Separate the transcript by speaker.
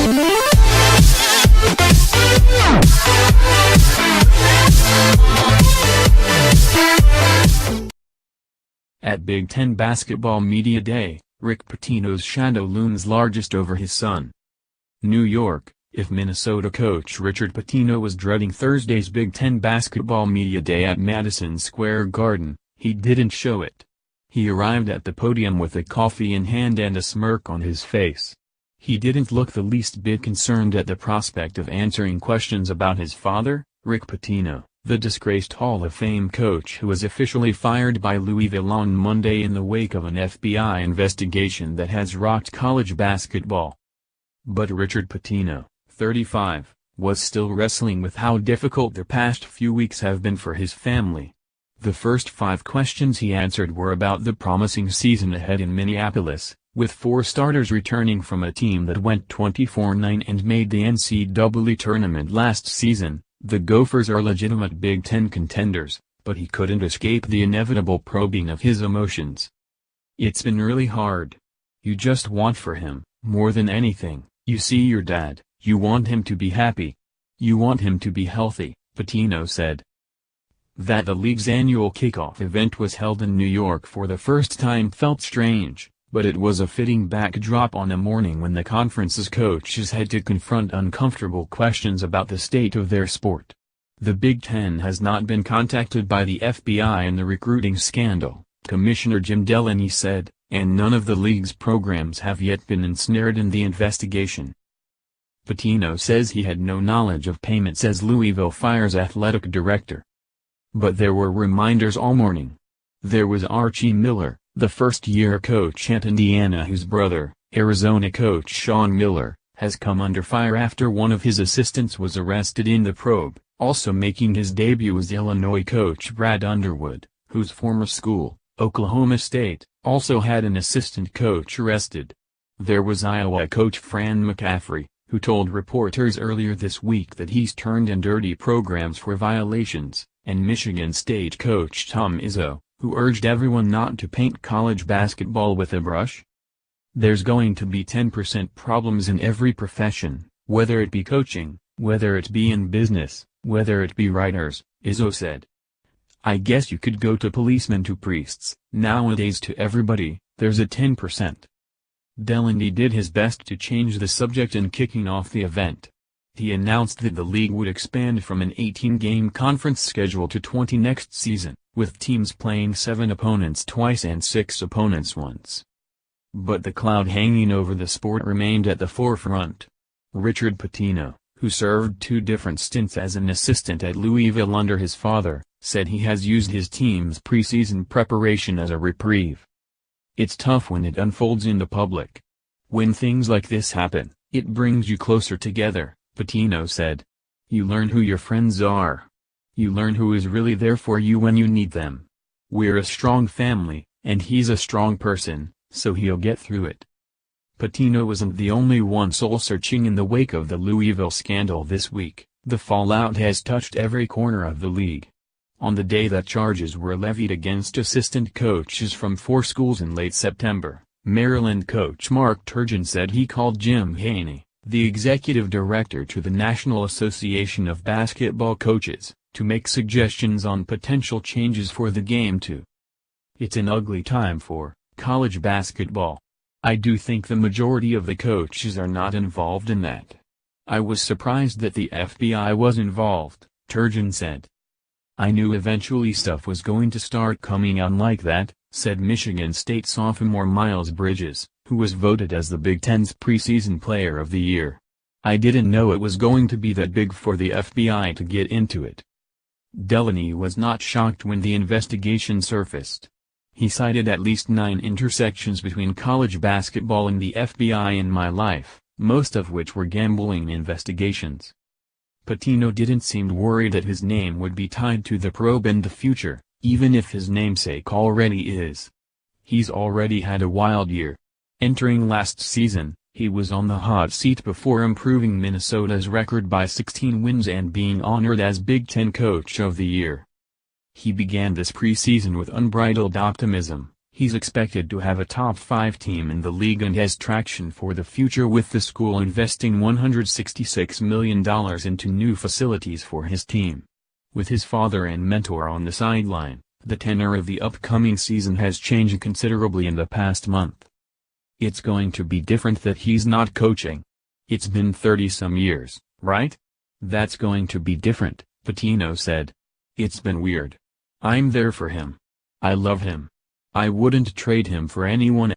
Speaker 1: At Big Ten Basketball Media Day, Rick Pitino's shadow looms largest over his son. New York. If Minnesota coach Richard Pitino was dreading Thursday's Big Ten Basketball Media Day at Madison Square Garden, he didn't show it. He arrived at the podium with a coffee in hand and a smirk on his face. He didn't look the least bit concerned at the prospect of answering questions about his father, Rick Pitino, the disgraced Hall of Fame coach who was officially fired by Louisville on Monday in the wake of an FBI investigation that has rocked college basketball. But Richard Pitino, 35, was still wrestling with how difficult the past few weeks have been for his family. The first 5 questions he answered were about the promising season ahead in Minneapolis, with 4 starters returning from a team that went 24-9 and made the NCAA tournament last season. The Gophers are legitimate Big Ten contenders, but he couldn't escape the inevitable probing of his emotions. It's been really hard. You just want for him, more than anything. You see your dad, you want him to be happy. You want him to be healthy, Pitino said. That the league's annual kickoff event was held in New York for the first time felt strange, but it was a fitting backdrop on a morning when the conference's coaches had to confront uncomfortable questions about the state of their sport. The Big Ten has not been contacted by the FBI in the recruiting scandal, Commissioner Jim Delaney said, and none of the league's programs have yet been ensnared in the investigation. Pitino says he had no knowledge of payments as Louisville fires athletic director. But there were reminders all morning. There was Archie Miller, the first-year coach at Indiana whose brother, Arizona coach Sean Miller, has come under fire after one of his assistants was arrested in the probe. Also making his debut was Illinois coach Brad Underwood, whose former school, Oklahoma State, also had an assistant coach arrested. There was Iowa coach Fran McCaffrey, who told reporters earlier this week that he's turned in dirty programs for violations, and Michigan State coach Tom Izzo, who urged everyone not to paint college basketball with a brush. There's going to be 10% problems in every profession, whether it be coaching, whether it be in business, whether it be writers, Izzo said. I guess you could go to policemen to priests, nowadays to everybody, there's a 10%. Delaney did his best to change the subject in kicking off the event. He announced that the league would expand from an 18-game conference schedule to 20 next season, with teams playing 7 opponents twice and 6 opponents once. But the cloud hanging over the sport remained at the forefront. Richard Pitino, who served 2 different stints as an assistant at Louisville under his father, said he has used his team's preseason preparation as a reprieve. It's tough when it unfolds in the public. When things like this happen, it brings you closer together, Pitino said. You learn who your friends are. You learn who is really there for you when you need them. We're a strong family, and he's a strong person, so he'll get through it. Pitino wasn't the only one soul-searching in the wake of the Louisville scandal this week. The fallout has touched every corner of the league. On the day that charges were levied against assistant coaches from 4 schools in late September, Maryland coach Mark Turgeon said he called Jim Haney, the executive director to the National Association of Basketball Coaches, to make suggestions on potential changes for the game too. It's an ugly time for college basketball. I do think the majority of the coaches are not involved in that. I was surprised that the FBI was involved, Turgeon said. I knew eventually stuff was going to start coming out like that, said Michigan State sophomore Miles Bridges, who was voted as the Big Ten's preseason player of the year. I didn't know it was going to be that big for the FBI to get into it. Delaney was not shocked when the investigation surfaced. He cited at least 9 intersections between college basketball and the FBI in my life, most of which were gambling investigations. Pitino didn't seem worried that his name would be tied to the probe in the future, even if his namesake already is. He's already had a wild year. Entering last season, he was on the hot seat before improving Minnesota's record by 16 wins and being honored as Big Ten Coach of the Year. He began this preseason with unbridled optimism. He's expected to have a top-5 team in the league and has traction for the future, with the school investing $166 million into new facilities for his team. With his father and mentor on the sideline, the tenor of the upcoming season has changed considerably in the past month. "It's going to be different that he's not coaching. It's been 30-some years, right? That's going to be different," Pitino said. "It's been weird. I'm there for him. I love him. I wouldn't trade him for anyone